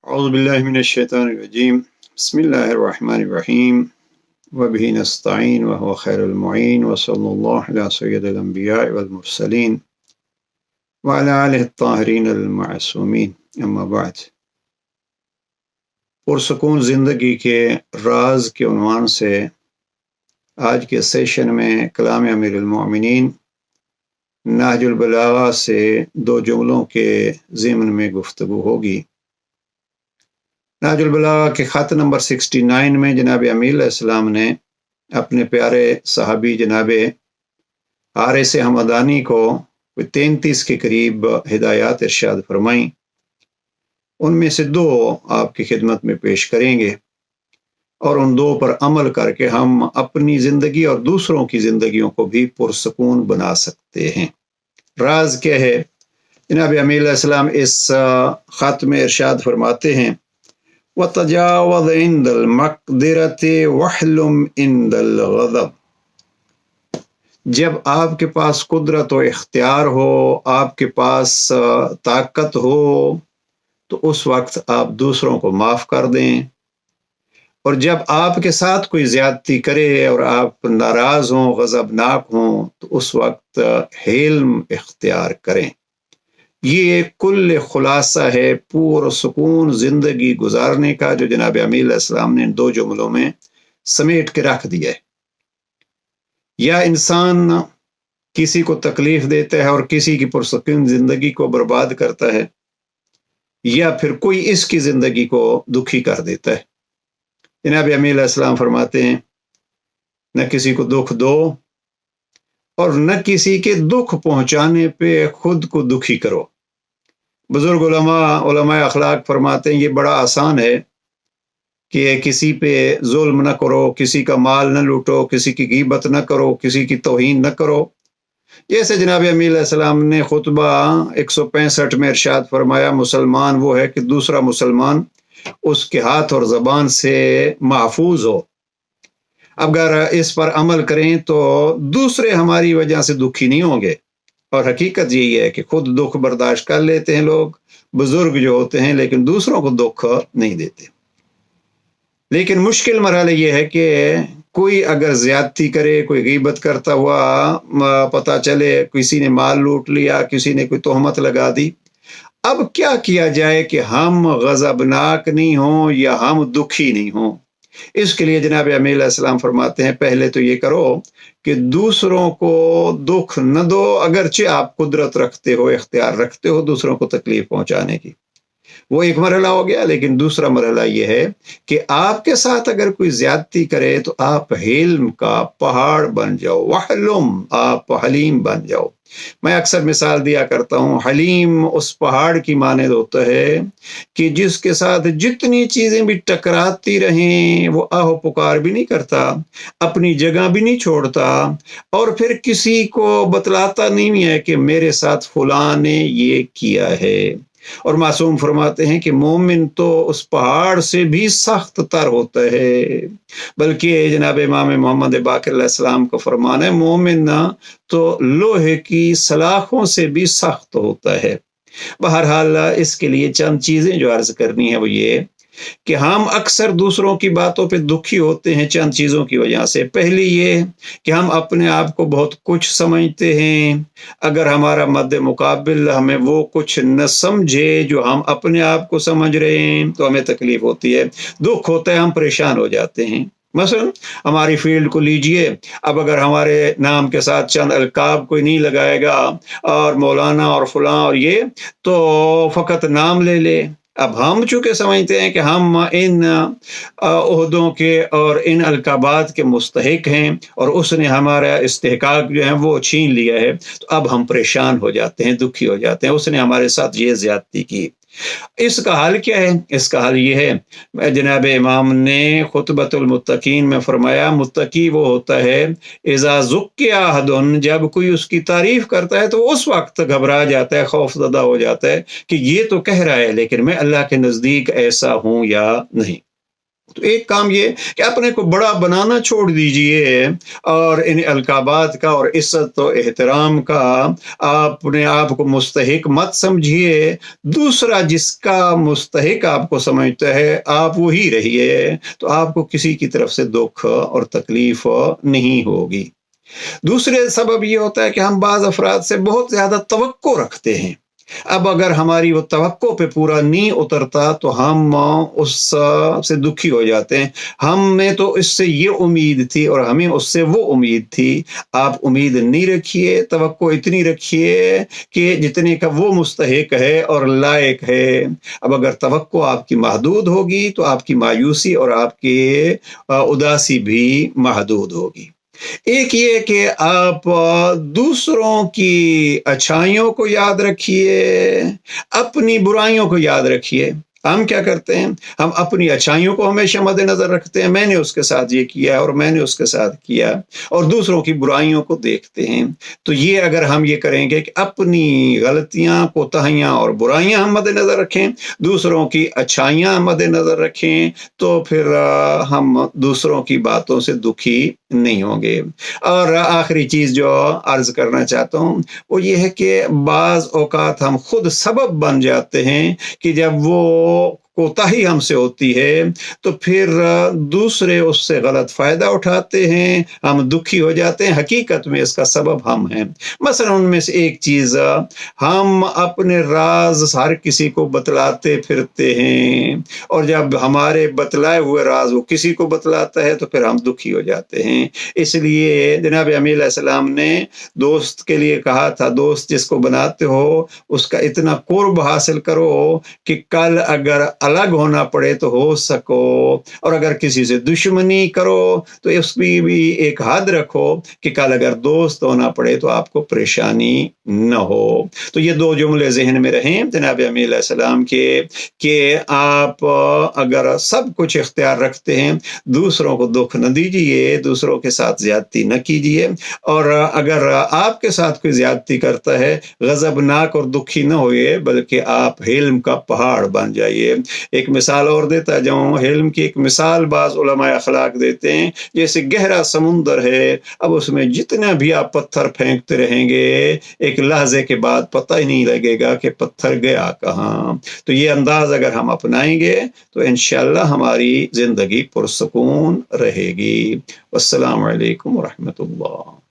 اعوذ باللہ من الشیطان الرجیم بسم اللہ الرحمن الرحیم وبہ نستعین وهو خیر المعین وصلی اللہ علی سید الانبیاء والمرسلین وعلی آلہ الطاہرین المعصومین اما بعد۔ پرسکون زندگی کے راز کے عنوان سے آج کے سیشن میں کلام امیر المومنین نہج البلاغہ سے دو جملوں کے ضمن میں گفتگو ہوگی۔ نہج البلاغہ کے خط نمبر 69 میں جناب امیر علیہ السلام نے اپنے پیارے صحابی جناب حارث حمدانی کو 33 کے قریب ہدایات ارشاد فرمائیں، ان میں سے دو آپ کی خدمت میں پیش کریں گے اور ان دو پر عمل کر کے ہم اپنی زندگی اور دوسروں کی زندگیوں کو بھی پرسکون بنا سکتے ہیں۔ راز کیا ہے؟ جناب امیر علیہ السلام اس خط میں ارشاد فرماتے ہیں، وَتَجَاوَزْ عِنْدَ الْمَقْدِرَةِ وَحْلُمْ عِنْدَ الْغَضَبِ۔ جب آپ کے پاس قدرت و اختیار ہو، آپ کے پاس طاقت ہو، تو اس وقت آپ دوسروں کو معاف کر دیں، اور جب آپ کے ساتھ کوئی زیادتی کرے اور آپ ناراض ہوں، غضبناک ہوں، تو اس وقت حلم اختیار کریں۔ یہ کل خلاصہ ہے پور سکون زندگی گزارنے کا، جو جناب امیر علیہ السلام نے دو جملوں میں سمیٹ کے رکھ دیا ہے۔ یا انسان کسی کو تکلیف دیتا ہے اور کسی کی پرسکون زندگی کو برباد کرتا ہے، یا پھر کوئی اس کی زندگی کو دکھی کر دیتا ہے۔ جناب امیر علیہ السلام فرماتے ہیں، نہ کسی کو دکھ دو اور نہ کسی کے دکھ پہنچانے پہ خود کو دکھی کرو۔ بزرگ علماء اخلاق فرماتے ہیں، یہ بڑا آسان ہے کہ کسی پہ ظلم نہ کرو، کسی کا مال نہ لوٹو، کسی کی غیبت نہ کرو، کسی کی توہین نہ کرو۔ جیسے جناب امیر علیہ السلام نے خطبہ 165 میں ارشاد فرمایا، مسلمان وہ ہے کہ دوسرا مسلمان اس کے ہاتھ اور زبان سے محفوظ ہو۔ اگر اس پر عمل کریں تو دوسرے ہماری وجہ سے دکھی نہیں ہوں گے، اور حقیقت یہی ہے کہ خود دکھ برداشت کر لیتے ہیں لوگ، بزرگ جو ہوتے ہیں، لیکن دوسروں کو دکھ نہیں دیتے۔ لیکن مشکل مرحلہ یہ ہے کہ کوئی اگر زیادتی کرے، کوئی غیبت کرتا ہوا پتہ چلے، کسی نے مال لوٹ لیا، کسی نے کوئی تہمت لگا دی، اب کیا کیا جائے کہ ہم غضبناک نہیں ہوں یا ہم دکھی نہیں ہوں؟ اس کے لیے جناب امیر علیہ السلام فرماتے ہیں، پہلے تو یہ کرو کہ دوسروں کو دکھ نہ دو، اگرچہ آپ قدرت رکھتے ہو، اختیار رکھتے ہو دوسروں کو تکلیف پہنچانے کی۔ وہ ایک مرحلہ ہو گیا، لیکن دوسرا مرحلہ یہ ہے کہ آپ کے ساتھ اگر کوئی زیادتی کرے تو آپ حلم کا پہاڑ بن جاؤ، وحلم، آپ حلیم بن جاؤ۔ میں اکثر مثال دیا کرتا ہوں، حلیم اس پہاڑ کی مانند ہوتا ہے کہ جس کے ساتھ جتنی چیزیں بھی ٹکراتی رہیں وہ آہ پکار بھی نہیں کرتا، اپنی جگہ بھی نہیں چھوڑتا، اور پھر کسی کو بتلاتا نہیں ہے کہ میرے ساتھ فلاں نے یہ کیا ہے۔ اور معصوم فرماتے ہیں کہ مومن تو اس پہاڑ سے بھی سخت تر ہوتا ہے، بلکہ جناب امام محمد باقر علیہ السلام کا فرمان ہے، مومن تو لوہے کی سلاخوں سے بھی سخت ہوتا ہے۔ بہرحال اس کے لیے چند چیزیں جو عرض کرنی ہے وہ یہ کہ ہم اکثر دوسروں کی باتوں پہ دکھی ہوتے ہیں چند چیزوں کی وجہ سے۔ پہلی یہ کہ ہم اپنے آپ کو بہت کچھ سمجھتے ہیں، اگر ہمارا مد مقابل ہمیں وہ کچھ نہ سمجھے جو ہم اپنے آپ کو سمجھ رہے ہیں تو ہمیں تکلیف ہوتی ہے، دکھ ہوتا ہے، ہم پریشان ہو جاتے ہیں۔ مثلا ہماری فیلڈ کو لیجئے، اب اگر ہمارے نام کے ساتھ چند القاب کوئی نہیں لگائے گا اور مولانا اور فلاں اور یہ، تو فقط نام لے لے۔ اب ہم چونکہ سمجھتے ہیں کہ ہم ان عہدوں کے اور ان القابات کے مستحق ہیں اور اس نے ہمارا استحقاق جو ہے وہ چھین لیا ہے، تو اب ہم پریشان ہو جاتے ہیں، دکھی ہو جاتے ہیں، اس نے ہمارے ساتھ یہ زیادتی کی۔ اس کا حل کیا ہے؟ اس کا حل یہ ہے، جناب امام نے خطبۃ المتقین میں فرمایا، متقی وہ ہوتا ہے اذا ذکی احد، جب کوئی اس کی تعریف کرتا ہے تو اس وقت گھبرا جاتا ہے، خوف زدہ ہو جاتا ہے کہ یہ تو کہہ رہا ہے لیکن میں اللہ کے نزدیک ایسا ہوں یا نہیں۔ تو ایک کام یہ کہ اپنے کو بڑا بنانا چھوڑ دیجئے اور ان القابات کا اور عزت و احترام کا اپنے آپ کو مستحق مت سمجھیے۔ دوسرا جس کا مستحق آپ کو سمجھتا ہے آپ وہی رہیے، تو آپ کو کسی کی طرف سے دکھ اور تکلیف نہیں ہوگی۔ دوسرے سبب یہ ہوتا ہے کہ ہم بعض افراد سے بہت زیادہ توقع رکھتے ہیں۔ اب اگر ہماری وہ توقع پہ پورا نہیں اترتا تو ہم اس سے دکھی ہو جاتے ہیں۔ ہم نے تو اس سے یہ امید تھی اور ہمیں اس سے وہ امید تھی۔ آپ امید نہیں رکھیے، توقع اتنی رکھیے کہ جتنے کا وہ مستحق ہے اور لائق ہے۔ اب اگر توقع آپ کی محدود ہوگی تو آپ کی مایوسی اور آپ کی اداسی بھی محدود ہوگی۔ ایک یہ کہ آپ دوسروں کی اچھائیوں کو یاد رکھیے، اپنی برائیوں کو یاد رکھیے۔ ہم کیا کرتے ہیں؟ ہم اپنی اچھائیوں کو ہمیشہ مد نظر رکھتے ہیں، میں نے اس کے ساتھ یہ کیا اور میں نے اس کے ساتھ کیا، اور دوسروں کی برائیوں کو دیکھتے ہیں۔ تو یہ اگر ہم یہ کریں گے کہ اپنی غلطیاں، کوتاہیاں اور برائیاں ہم مد نظر رکھیں، دوسروں کی اچھائیاں مد نظر رکھیں، تو پھر ہم دوسروں کی باتوں سے دکھی نہیں ہوں گے۔ اور آخری چیز جو عرض کرنا چاہتا ہوں وہ یہ ہے کہ بعض اوقات ہم خود سبب بن جاتے ہیں کہ جب وہ کوتاہی ہم سے ہوتی ہے تو پھر دوسرے اس سے غلط فائدہ اٹھاتے ہیں، ہم دکھی ہو جاتے ہیں۔ حقیقت میں اس کا سبب ہم ہیں۔ مثلا ان میں سے ایک چیز، ہم اپنے راز ہر کسی کو بتلاتے پھرتے ہیں، اور جب ہمارے بتلائے ہوئے راز وہ کسی کو بتلاتا ہے تو پھر ہم دکھی ہو جاتے ہیں۔ اس لیے جناب امیر علیہ السلام نے دوست کے لیے کہا تھا، دوست جس کو بناتے ہو اس کا اتنا قرب حاصل کرو کہ کل اگر الگ ہونا پڑے تو ہو سکو، اور اگر کسی سے دشمنی کرو تو اس کی بھی ایک حد رکھو کہ کل اگر دوست ہونا پڑے تو آپ کو پریشانی نہ ہو۔ تو یہ دو جملے ذہن میں رہیں جناب امیر علیہ السلام کے، کہ آپ اگر سب کچھ اختیار رکھتے ہیں، دوسروں کو دکھ نہ دیجیے، دوسروں کے ساتھ زیادتی نہ کیجیے، اور اگر آپ کے ساتھ کوئی زیادتی کرتا ہے غضبناک اور دکھی نہ ہوئے، بلکہ آپ حلم کا پہاڑ بن جائیے۔ ایک مثال اور دیتا جاؤں، حلم کی ایک مثال بعض علماء اخلاق دیتے ہیں، جیسے گہرا سمندر ہے، اب اس میں جتنا بھی آپ پتھر پھینکتے رہیں گے ایک لحظے کے بعد پتہ ہی نہیں لگے گا کہ پتھر گیا کہاں۔ تو یہ انداز اگر ہم اپنائیں گے تو انشاءاللہ ہماری زندگی پرسکون رہے گی۔ والسلام علیکم ورحمۃ اللہ۔